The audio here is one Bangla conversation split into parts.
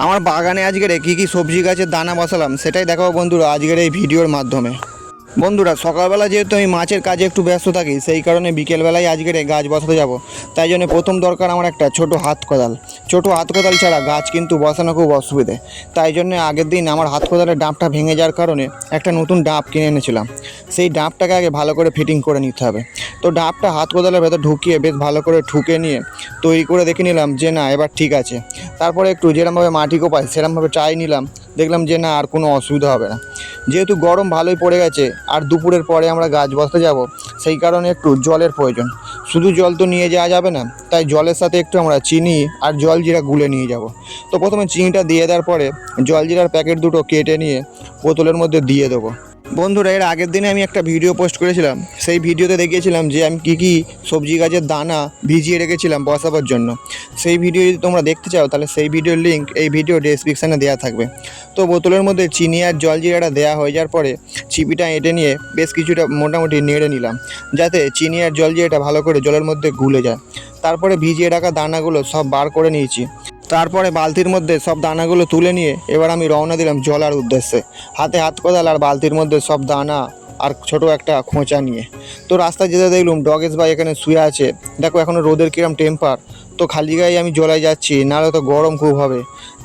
আমার বাগানে আজকের কী কী সবজি গাছের দানা বসালাম সেটাই দেখাবো বন্ধুরা আজকের এই ভিডিওর মাধ্যমে। বন্ধুরা সকালবেলা যেহেতু আমি মাছের কাজে একটু ব্যস্ত থাকি, সেই কারণে বিকেলবেলায় আজকের গাছ বসাতে যাব। তাই জন্য প্রথম দরকার আমার একটা ছোট হাত কোদাল। ছোট হাত কোদাল ছাড়া গাছ কিন্তু বসানো খুব অসুবিধে। তাই জন্য আগের দিন আমার হাত কোদালের ডাঁপটা ভেঙে যাওয়ার কারণে একটা নতুন ডাঁপ কিনে এনেছিলাম। সেই ডাঁপটাকে আগে ভালো করে ফিটিং করে নিতে হবে। তো ডাঁপটা হাত কোদালের ভেতর ঢুকিয়ে বেশ ভালো করে ঠুকে নিয়ে তৈরি করে দেখে নিলাম যে না এবার ঠিক আছে। তারপরে একটু যেরকমভাবে মাটি কোপায় সেরকমভাবে ট্রাই নিলাম, দেখলাম যে না আর কোনো অসুবিধা হবে না। যেহেতু গরম ভালোই পড়ে গেছে আর দুপুরের পরে আমরা গাছ বসাতে যাব, সেই কারণে একটু জলের প্রয়োজন। শুধু জল তো নিয়ে যাওয়া যাবে না, তাই জলের সাথে একটু আমরা চিনি আর জলজিরা গুলে নিয়ে যাব। তো প্রথমে চিনিটা দিয়ে দেওয়ার পরে জলজিরার প্যাকেট দুটো কেটে নিয়ে বোতলের মধ্যে দিয়ে দেবো। বন্ধুরা এর আগের দিনে আমি একটা ভিডিও পোস্ট করেছিলাম, সেই ভিডিওতে দেখিয়েছিলাম যে আমি কী সবজি গাছের দানা ভিজিয়ে রেখেছিলাম বসাবার জন্য। সেই ভিডিও যদি তোমরা দেখতে চাও তাহলে সেই ভিডিওর লিঙ্ক এই ভিডিও ডেসক্রিপশানে দেওয়া থাকবে। তো বোতলের মধ্যে চিনি আর জলজিরাটা দেওয়া হয়ে যাওয়ার পরে চিপিটা এঁটে নিয়ে বেশ কিছুটা মোটামুটি নেড়ে নিলাম, যাতে চিনি আর জলজিরাটা ভালো করে জলের মধ্যে গুলে যায়। তারপরে ভিজিয়ে রাখা দানাগুলো সব বার করে নিয়েছি। তারপরে বালতির মধ্যে সব দানাগুলো তুলে নিয়ে এবার আমি রওনা দিলাম জলার উদ্দেশ্যে, হাতে হাত কোদাল আর বালতির মধ্যে সব দানা আর ছোট একটা খোঁচা নিয়ে। তো রাস্তায় যেতে দেখলাম ডগেশ ভাই এখানে শুয়ে আছে। দেখো এখনও রোদের কিরম টেম্পার, তো খালি গায়ে আমি জলায় যাচ্ছি, নাহলে তো গরম খুব হবে।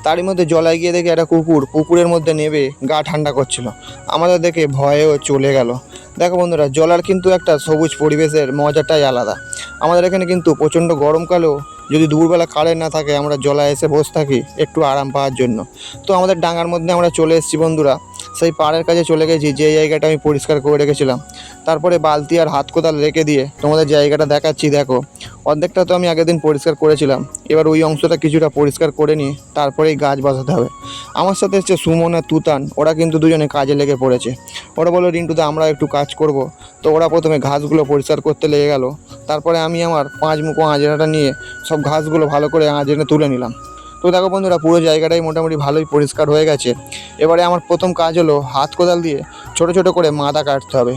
তারই মধ্যে জলায় গিয়ে দেখি একটা কুকুর পুকুরের মধ্যে নেবে গা ঠান্ডা করছিল। আমাদের দেখে ভয়েও চলে গেল। দেখো বন্ধুরা জলার কিন্তু একটা সবুজ পরিবেশের মজাটাই আলাদা। আমাদের এখানে কিন্তু প্রচণ্ড গরমকালেও যদি দুপুরবেলা কারেন্ট না থাকে আমরা জলায় এসে বসে থাকি একটু আরাম পাওয়ার জন্য। তো আমাদের ডাঙার মধ্যে আমরা চলে এসেছি বন্ধুরা, সেই পাড়ের কাছে চলে গেছি যে জায়গাটা আমি পরিষ্কার করে রেখেছিলাম। তারপরে বালতি আর হাত কোদাল রেখে দিয়ে তোমাদের জায়গাটা দেখাচ্ছি। দেখো অর্ধেকটা তো আমি আগের দিন পরিষ্কার করেছিলাম, এবার ওই অংশটা কিছুটা পরিষ্কার করে নিয়ে তারপরেই গাছ বসাতে হবে। আমার সাথে হচ্ছে সুমন আর তুতান, ওরা কিন্তু দুজনে কাজে লেগে পড়েছে। ওরা বললো রিন্টুদা আমরা একটু কাজ করব। তো ওরা প্রথমে ঘাসগুলো পরিষ্কার করতে লেগে গেল। তারপরে আমি আমার 5 মুখো আঁচড়াটা নিয়ে সব ঘাসগুলো ভালো করে আঁচড়ে তুলে নিলাম। তো দেখো বন্ধুরা পুরো জায়গাটাই মোটামুটি ভালোই পরিষ্কার হয়ে গেছে। এবারে আমার প্রথম কাজ হলো হাত কোদাল দিয়ে ছোট ছোট করে মাদা কাটতে হবে,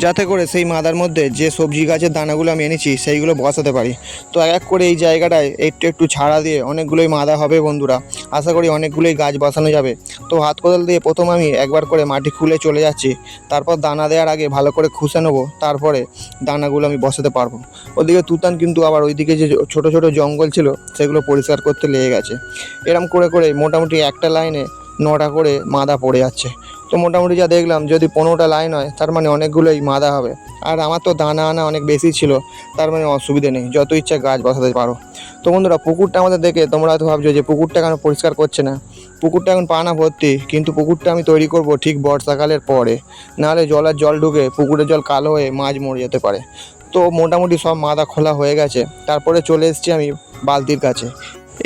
যাতে করে সেই মাদার মধ্যে যে সবজি গাছের দানাগুলো আমি এনেছি সেইগুলো বসাতে পারি। তো এক এক করে এই জায়গাটায় একটু একটু ছাড়া দিয়ে অনেকগুলোই মাদা হবে বন্ধুরা, আশা করি অনেকগুলোই গাছ বসানো যাবে। তো হাত কোদাল দিয়ে প্রথম আমি একবার করে মাটি খুলে চলে যাচ্ছি, তারপর দানা দেওয়ার আগে ভালো করে খুঁজে নেবো, তারপরে দানাগুলো আমি বসাতে পারবো। ওদিকে তুতান কিন্তু আবার ওইদিকে যে ছোট ছোট জঙ্গল ছিল সেগুলো পরিষ্কার করতে লেগে গেছে। এরম করে করে মোটামুটি একটা লাইনে 9টা করে মাদা পড়ে যাচ্ছে। তো মোটামুটি যা দেখলাম যদি 15টা লাইন হয় তার মানে অনেকগুলোই মাদা হবে। আর আমার তো দানা আনা অনেক বেশি ছিল, তার মানে অসুবিধে নেই, যত ইচ্ছা গাছ বসাতে পারো। তো বন্ধুরা পুকুরটা আমাদের দেখে তোমরা হয়তো ভাবছো যে পুকুরটা কেন পরিষ্কার করছে না। পুকুরটা এখন পানা ভর্তি, কিন্তু পুকুরটা আমি তৈরি করব ঠিক বর্ষাকালের পরে, নাহলে জল ঢুকে পুকুরের জল কালো হয়ে মাছ মরে যেতে পারে। তো মোটামুটি সব মাদা খোলা হয়ে গেছে। তারপরে চলে এসেছি আমি বালতির কাছে।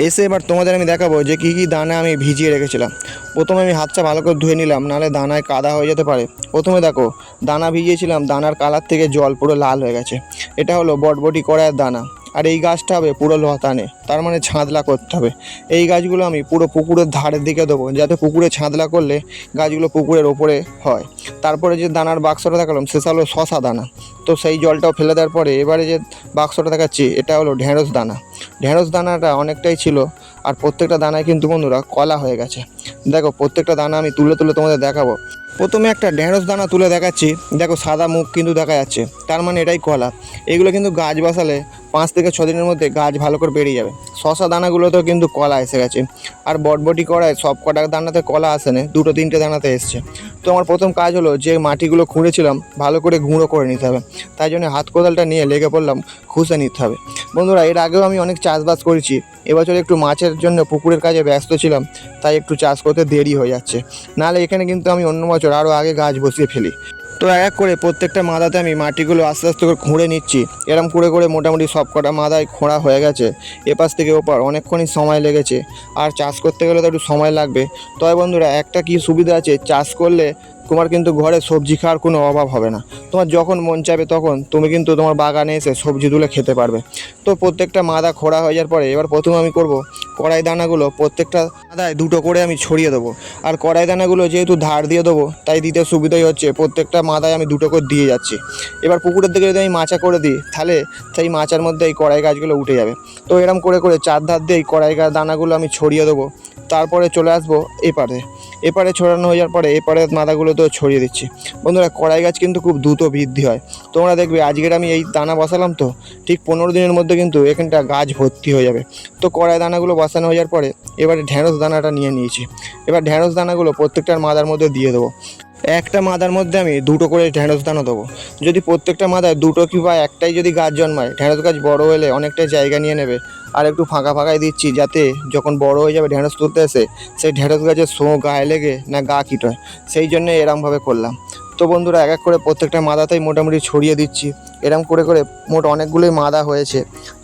এসে এবার তোমাদের আমি দেখাবো যে কী দানা আমি ভিজিয়ে রেখেছিলাম। প্রথমে আমি হাতটা ভালো করে ধুয়ে নিলাম, নাহলে দানায় কাদা হয়ে যেতে পারে। প্রথমে দেখো দানা ভিজিয়েছিলাম, দানার কালার থেকে জল পুরো লাল হয়ে গেছে। এটা হলো বটবটি কড়াইয়ের দানা। আর এই গাছটা হবে পুরো লতানে, তার মানে ছাঁদলা করতে হবে। এই গাছগুলো আমি পুরো পুকুরের ধারের দিকে দেবো, যাতে পুকুরে ছাঁদলা করলে গাছগুলো পুকুরের ওপরে হয়। তারপরে যে দানার বাক্সটা দেখালাম সেটা হলো শশা দানা। তো সেই জলটাও ফেলে দেওয়ার পরে এবারে যে বাক্সটা দেখাচ্ছি এটা হলো ঢেঁড়স দানা। ঢেঁড়স দানাটা অনেকটাই ছিল, আর প্রত্যেকটা দানায় কিন্তু বন্ধুরা কলা হয়ে গেছে। দেখো প্রত্যেকটা দানা আমি তুলে তুলে তোমাদের দেখাবো। প্রথমে একটা ঢেঁড়স দানা তুলে দেখাচ্ছি। দেখো সাদা মুখ কিন্তু দেখা যাচ্ছে, তার মানে এটাই কলা। এগুলো কিন্তু গাছ বসালে 5 থেকে 6 দিনের মধ্যে গাছ ভালো করে বেরিয়ে যাবে। শশা দানাগুলোতেও কিন্তু কলা এসে গেছে। আর বটবটি কড়ায় সব কটা দানাতে কলা আসেনি, 2-3টে দানাতে এসছে। তো আমার প্রথম কাজ হলো যে মাটিগুলো খুঁড়েছিলাম ভালো করে গুঁড়ো করে নিতে হবে। তাই জন্য হাত কোদালটা নিয়ে লেগে পড়লাম, খুঁজে নিতে হবে। বন্ধুরা এর আগেও আমি অনেক চাষবাস করেছি, এবছর একটু মাছের জন্য পুকুরের কাজে ব্যস্ত ছিলাম, তাই একটু চাষ করতে দেরি হয়ে যাচ্ছে। নাহলে এখানে কিন্তু আমি অন্য বছর আরও আগে গাছ বসিয়ে ফেলি। তো এক এক করে প্রত্যেকটা মাদাতে আমি মাটিগুলো আস্তে আস্তে করে খুঁড়ে নিচ্ছি। এরম করে করে মোটামুটি সব কটা মাদায় খোঁড়া হয়ে গেছে। এপাশ থেকে ওপার অনেকক্ষণই সময় লেগেছে, আর চাষ করতে গেলে তো একটু সময় লাগবে। তবে বন্ধুরা একটা কি সুবিধা আছে, চাষ করলে তোমার কিন্তু ঘরে সবজি খাওয়ার কোনো অভাব হবে না। তোমার যখন মন চাইবে তখন তুমি কিন্তু তোমার বাগানে এসে সবজি তুলে খেতে পারবে। তো প্রত্যেকটা মাদা খোঁড়া হয়ে যাওয়ার পরে এবার প্রথমে আমি করব কড়াই দানাগুলো প্রত্যেকটা মাদায় 2টো করে আমি ছড়িয়ে দেবো। আর কড়াই দানাগুলো যেহেতু ধার দিয়ে দেবো তাই দিতে সুবিধাই হচ্ছে, প্রত্যেকটা মাদায় আমি 2টো করে দিয়ে যাচ্ছি। এবার পুকুরের দিকে যদি আমি মাচা করে দিই তাহলে সেই মাচার মধ্যে এই কড়াই গাছগুলো উঠে যাবে। তো এরম করে করে 4 ধার দিয়ে এই কড়াই দানাগুলো আমি ছড়িয়ে দেবো। তারপরে চলে আসবো এপারে ছড়ানো হয়ে যাওয়ার পরে এপারে মাদাগুলো তো ছড়িয়ে দিচ্ছি। বন্ধুরা কড়াই গাছ কিন্তু খুব দ্রুত বৃদ্ধি হয়। তোমরা দেখবে আজকের আমি এই দানা বসালাম তো ঠিক 15 দিনের মধ্যে কিন্তু এখানটা গাছ ভর্তি হয়ে যাবে। তো কড়াই দানাগুলো বসানো হয়ে যাওয়ার পরে এবারে ঢ্যাঁড়স দানাটা নিয়ে নিয়েছি। এবার ঢ্যাঁড়স দানাগুলো প্রত্যেকটার মাদার মধ্যে দিয়ে দেবো। একটা মাদার মধ্যে আমি 2টো করে ঢ্যাঁড়স দানা দেবো। যদি প্রত্যেকটা মাদায় 2টো কিংবা একটাই যদি গাছ জন্মায়, ঢ্যাঁড়স গাছ বড় হলে অনেকটাই জায়গা নিয়ে নেবে। আর একটু ফাঁকা ফাঁকাই দিচ্ছি যাতে যখন বড় হয়ে যাবে ঢ্যাঁড়স তুলতে এসে সেই ঢ্যাঁড়স গাছের গায়ে লেগে না গা কিটোয়, সেই জন্য এরমভাবে করলাম। তো বন্ধুরা এক এক করে প্রত্যেকটা মাদাতেই মোটামুটি ছড়িয়ে দিচ্ছি। এরম করে করে মোট অনেকগুলোই মাদা হয়েছে।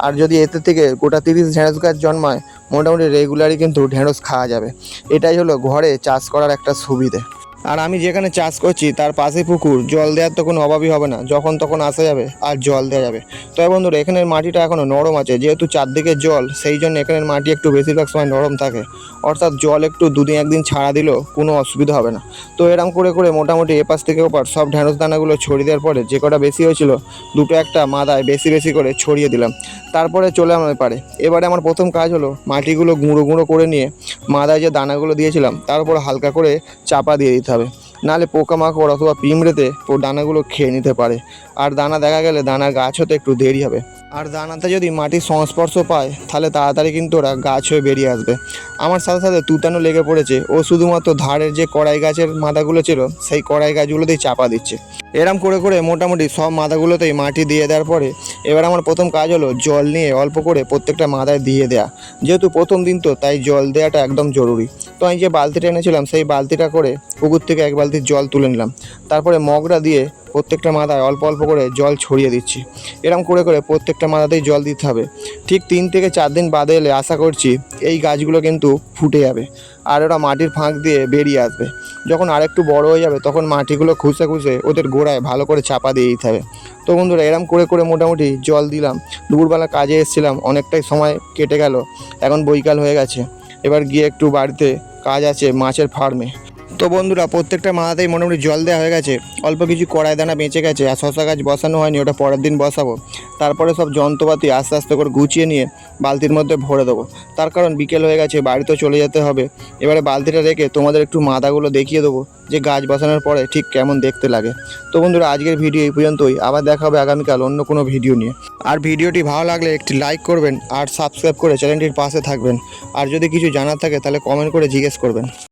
আর যদি এতে থেকে গোটা 30 ঢ্যাঁড়স গাছ জন্মায়, মোটামুটি রেগুলারই কিন্তু ঢ্যাঁড়স খাওয়া যাবে। এটাই হলো ঘরে চাষ করার একটা সুবিধে। আর আমি যেখানে চাষ করছি তার পাশে পুকুর, জল দেওয়ার তো কোনো অভাবই হবে না, যখন তখন আসা যাবে আর জল দেওয়া যাবে। তবে বন্ধুরা এখানের মাটিটা এখনও নরম আছে, যেহেতু চারদিকে জল, সেই জন্য এখানের মাটি একটু বেশিরভাগ সময় নরম থাকে। অর্থাৎ জল একটু 2 দিন 1 দিন ছাড়া দিলেও কোনো অসুবিধা হবে না। তো এরম করে করে মোটামুটি এপাশ থেকে ওপার সব ঢ্যাঁড়স দানাগুলো ছড়িয়ে দেওয়ার পরে যে কটা বেশি হয়েছিল 2টো একটা মাদায় বেশি বেশি করে ছড়িয়ে দিলাম। তারপরে চলে আমার এবারে আমার প্রথম কাজ হলো মাটিগুলো গুঁড়ো গুঁড়ো করে নিয়ে মাদায় যে দানাগুলো দিয়েছিলাম তার উপর হালকা করে চাপা দিয়ে দিতে হবে, নাহলে পোকামাকড় অথবা পিঁমড়েতে দানাগুলো খেয়ে নিতে পারে। আর দানা দেখা গেলে দানার গাছ হতে একটু দেরি হবে। আর দানাতে যদি মাটির সংস্পর্শ পায় তাহলে তাড়াতাড়ি কিন্তু ওরা গাছ হয়ে বেরিয়ে আসবে। আমার সাথে সাথে তুতানো লেগে পড়েছে, ও শুধুমাত্র ধারের যে কড়াই গাছের মাদাগুলো ছিল সেই কড়াই গাছগুলোতেই চাপা দিচ্ছে। এরম করে করে মোটামুটি সব মাদাগুলোতেই মাটি দিয়ে দেওয়ার পরে এবার আমার প্রথম কাজ হলো জল নিয়ে অল্প করে প্রত্যেকটা মাদায় দিয়ে দেওয়া। যেহেতু প্রথম দিন তো তাই জল দেওয়াটা একদম জরুরি। তো আমি যে বালতিটা এনেছিলাম সেই বালতিটা করে পুকুর থেকে 1 বালতি জল তুলে নিলাম। তারপরে মগটা দিয়ে প্রত্যেকটা মাদায় অল্প অল্প করে জল ছড়িয়ে দিচ্ছি। এরম করে করে প্রত্যেকটা মাদাতেই জল দিতে হবে। ঠিক 3 থেকে 4 দিন বাদে এলে আশা করছি এই গাছগুলো কিন্তু ফুটে যাবে আর ওরা মাটির ফাঁক দিয়ে বেরিয়ে আসবে। যখন আরেকটু বড় হয়ে যাবে তখন মাটিগুলো খুঁজে খুঁজে ওদের গোড়ায় ভালো করে চাপা দিয়ে দিতে হবে। তো বন্ধুরা এরম করে করে মোটামুটি জল দিলাম। দুপুরবেলা কাজে এসেছিলাম, অনেকটাই সময় কেটে গেল, এখন বৈকাল হয়ে গেছে। এবার গিয়ে একটু বাড়িতে কাজ আছে মাছের ফার্মে। তো বন্ধুরা প্রত্যেকটা মাদাতেই মোটামুটি জল দেওয়া হয়ে গেছে, অল্প কিছু কড়াই দানা বেঁচে গেছে। আর শশা গাছ বসানো হয়নি, ওটা পরের দিন বসাবো। তারপরে সব যন্ত্রপাতি আস্তে আস্তে করে গুছিয়ে নিয়ে বালতির মধ্যে ভরে দেবো, তার কারণ বিকেল হয়ে গেছে, বাড়িতেও চলে যেতে হবে। এবারে বালতিটা রেখে তোমাদের একটু মাদাগুলো দেখিয়ে দেবো যে গাছ বসানোর পরে ঠিক কেমন দেখতে লাগে। তো বন্ধুরা আজকের ভিডিও এই পর্যন্তই, আবার দেখা হবে আগামীকাল অন্য কোনো ভিডিও নিয়ে। আর ভিডিওটি ভালো লাগলে একটি লাইক করবেন আর সাবস্ক্রাইব করে চ্যানেলটির পাশে থাকবেন। আর যদি কিছু জানার থাকে তাহলে কমেন্ট করে জিজ্ঞেস করবেন।